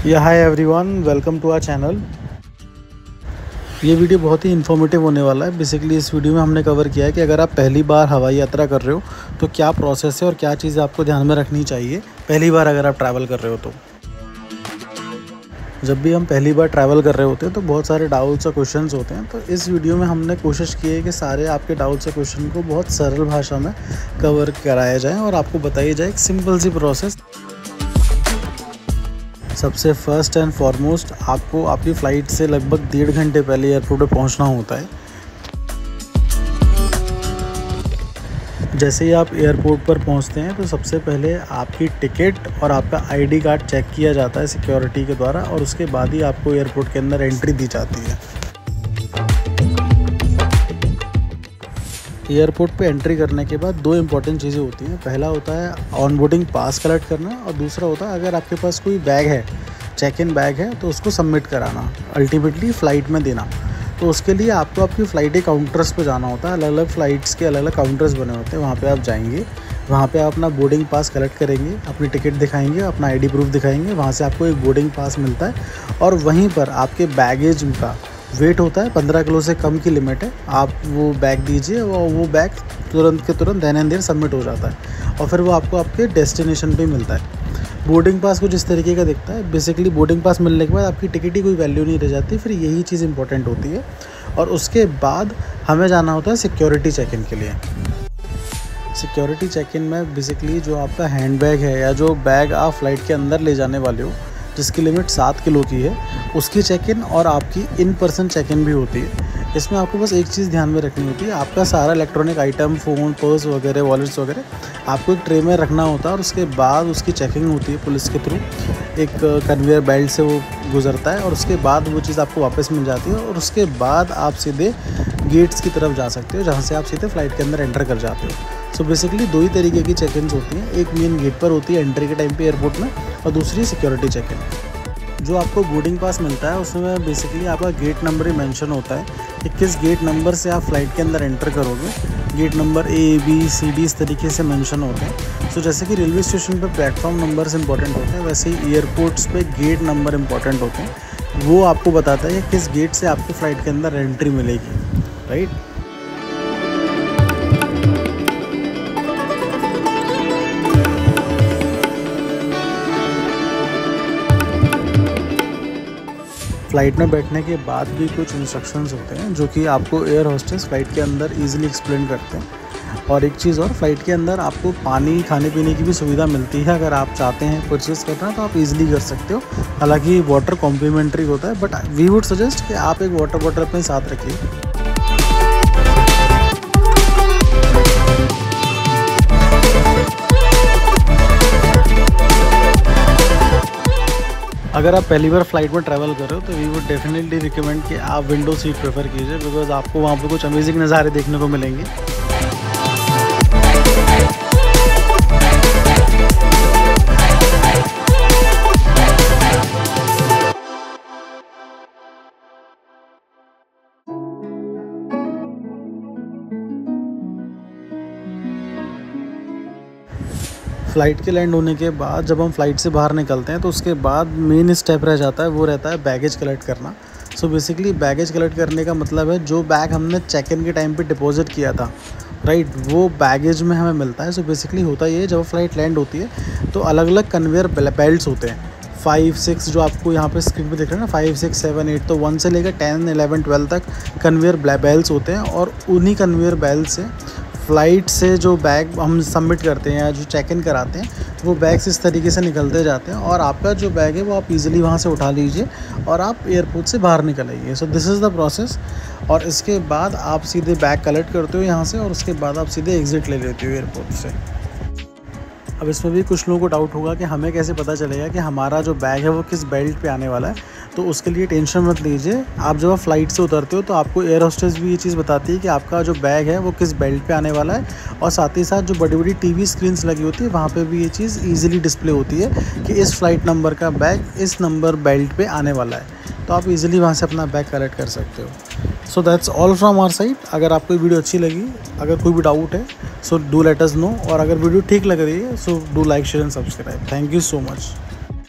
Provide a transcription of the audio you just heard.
या hi everyone, welcome to our channel. ये video बहुत ही इन्फॉर्मेटिव होने वाला है। बेसिकली इस वीडियो में हमने कवर किया है कि अगर आप पहली बार हवाई यात्रा कर रहे हो तो क्या प्रोसेस है और क्या चीज़ें आपको ध्यान में रखनी चाहिए पहली बार अगर आप ट्रैवल कर रहे हो तो। जब भी हम पहली बार ट्रैवल कर रहे होते हैं तो बहुत सारे डाउट्स और क्वेश्चंस होते हैं। तो इस वीडियो में हमने कोशिश की है कि सारे आपके डाउट्स और क्वेश्चन को बहुत सरल भाषा में कवर कराया जाए और आपको बताई जाए एक सिंपल सी प्रोसेस। सबसे फर्स्ट एंड फॉरमोस्ट आपको आपकी फ़्लाइट से लगभग 1.5 घंटे पहले एयरपोर्ट पे पहुंचना होता है। जैसे ही आप एयरपोर्ट पर पहुंचते हैं तो सबसे पहले आपकी टिकट और आपका आईडी कार्ड चेक किया जाता है सिक्योरिटी के द्वारा, और उसके बाद ही आपको एयरपोर्ट के अंदर एंट्री दी जाती है। एयरपोर्ट पे एंट्री करने के बाद 2 इम्पॉर्टेंट चीज़ें होती हैं। पहला होता है ऑन बोर्डिंग पास कलेक्ट करना, और दूसरा होता है अगर आपके पास कोई बैग है, चेक इन बैग है, तो उसको सबमिट कराना, अल्टीमेटली फ़्लाइट में देना। तो उसके लिए आपको आपकी फ़्लाइट के काउंटर्स पे जाना होता है। अलग अलग फ़्लाइट्स के अलग अलग काउंटर्स बने होते हैं, वहाँ पे आप जाएंगे, वहाँ पे आप अपना बोर्डिंग पास कलेक्ट करेंगे, अपनी टिकट दिखाएंगे, अपना आईडी प्रूफ दिखाएंगे, वहाँ से आपको एक बोर्डिंग पास मिलता है और वहीं पर आपके बैगेज का वेट होता है। 15 किलो से कम की लिमिट है। आप वो बैग दीजिए और वो बैग तुरंत के तुरंत देन एंड देयर सबमिट हो जाता है और फिर वो आपको आपके डेस्टिनेशन पे मिलता है। बोर्डिंग पास कुछ इस तरीके का दिखता है। बेसिकली बोर्डिंग पास मिलने के बाद आपकी टिकट ही कोई वैल्यू नहीं रह जाती, फिर यही चीज़ इंपॉर्टेंट होती है। और उसके बाद हमें जाना होता है सिक्योरिटी चेक इन के लिए। सिक्योरिटी चेक इन में बेसिकली जो आपका हैंड बैग है या जो बैग आप फ़्लाइट के अंदर ले जाने वाले हो जिसकी लिमिट 7 किलो की है, उसकी चेक इन और आपकी इन पर्सन चेक इन भी होती है। इसमें आपको बस एक चीज़ ध्यान में रखनी होती है, आपका सारा इलेक्ट्रॉनिक आइटम, फ़ोन, पर्स वगैरह, वॉलेट्स वगैरह आपको एक ट्रे में रखना होता है और उसके बाद उसकी चेकिंग होती है पुलिस के थ्रू। एक कन्वेयर बेल्ट से वो गुजरता है और उसके बाद वो चीज़ आपको वापस मिल जाती है और उसके बाद आप सीधे गेट्स की तरफ जा सकते हो, जहाँ से आप सीधे फ़्लाइट के अंदर एंटर कर जाते हो। सो बेसिकली 2 ही तरीके की चेक इन्स होती हैं। एक मेन गेट पर होती है एंट्री के टाइम पे एयरपोर्ट में, और दूसरी सिक्योरिटी चेक इन। जो आपको बोर्डिंग पास मिलता है उसमें बेसिकली आपका गेट नंबर ही मेंशन होता है कि किस गेट नंबर से आप फ़्लाइट के अंदर एंटर करोगे। Gate number A, B, C, D इस तरीके से मेंशन होते हैं। सो जैसे कि रेलवे स्टेशन पर प्लेटफॉर्म नंबर्स इंपॉर्टेंट होते हैं, वैसे ही एयरपोर्ट्स पे गेट नंबर इंपॉर्टेंट होते हैं। वो आपको बताता है कि किस गेट से आपको फ़्लाइट के अंदर एंट्री मिलेगी, राइट। फ़्लाइट में बैठने के बाद भी कुछ इंस्ट्रक्शंस होते हैं जो कि आपको एयर होस्टेस फ़्लाइट के अंदर इजीली एक्सप्लेन करते हैं। और एक चीज़ और, फ़्लाइट के अंदर आपको पानी, खाने पीने की भी सुविधा मिलती है। अगर आप चाहते हैं परचेज़ करना तो आप इजीली कर सकते हो। हालांकि वाटर कॉम्प्लीमेंट्री होता है, बट वी वुड सजेस्ट कि आप एक वाटर बॉटल अपने साथ रखिए। अगर आप पहली बार फ्लाइट में ट्रैवल कर रहे हो तो वी वुड डेफिनेटली रिकमेंड कि आप विंडो सीट प्रेफर कीजिए, बिकॉज आपको वहाँ पे कुछ अमेजिंग नज़ारे देखने को मिलेंगे। फ़्लाइट के लैंड होने के बाद जब हम फ़्लाइट से बाहर निकलते हैं तो उसके बाद मेन स्टेप रह जाता है, वो रहता है बैगेज कलेक्ट करना। सो बेसिकली बैगेज कलेक्ट करने का मतलब है जो बैग हमने चेक इन के टाइम पे डिपॉजिट किया था, राइट, वो बैगेज में हमें मिलता है। सो बेसिकली होता ये है, जब फ़्लाइट लैंड होती है तो अलग अलग कन्वेयर बेल्ट्स होते हैं, 5-6 जो आपको यहाँ पे स्क्रीन पे दिख रहे हैं ना, 5, 6, 7, 8, तो 1 से लेकर 10, 11, 12 तक कन्वेयर बेल्ट्स होते हैं। और उन्हीं कन्वेयर बेल्ट से फ़्लाइट से जो बैग हम सबमिट करते हैं या जो चेक इन कराते हैं, वो बैग्स इस तरीके से निकलते जाते हैं और आपका जो बैग है वो आप इजीली वहाँ से उठा लीजिए और आप एयरपोर्ट से बाहर निकल आइए। So this is the process. और इसके बाद आप सीधे बैग कलेक्ट करते हो यहाँ से और उसके बाद आप सीधे एग्ज़िट ले लेते हो एयरपोर्ट से। अब इसमें भी कुछ लोगों को डाउट होगा कि हमें कैसे पता चलेगा कि हमारा जो बैग है वो किस बेल्ट पे आने वाला है। तो उसके लिए टेंशन मत लीजिए। आप जब आप फ़्लाइट से उतरते हो तो आपको एयर होस्टेस भी ये चीज़ बताती है कि आपका जो बैग है वो किस बेल्ट पे आने वाला है, और साथ ही साथ जो बड़ी बड़ी टीवी स्क्रीन्स लगी होती है वहाँ पे भी ये चीज़ ईजिली डिस्प्ले होती है कि इस फ़्लाइट नंबर का बैग इस नंबर बेल्ट पे आने वाला है। तो आप इजीली वहाँ से अपना बैग कलेक्ट कर सकते हो। So that's all from our side. अगर आपको वीडियो अच्छी लगी, अगर कोई भी डाउट है, so do let us know, और अगर वीडियो ठीक लग रही है so do like, share and subscribe. Thank you so much.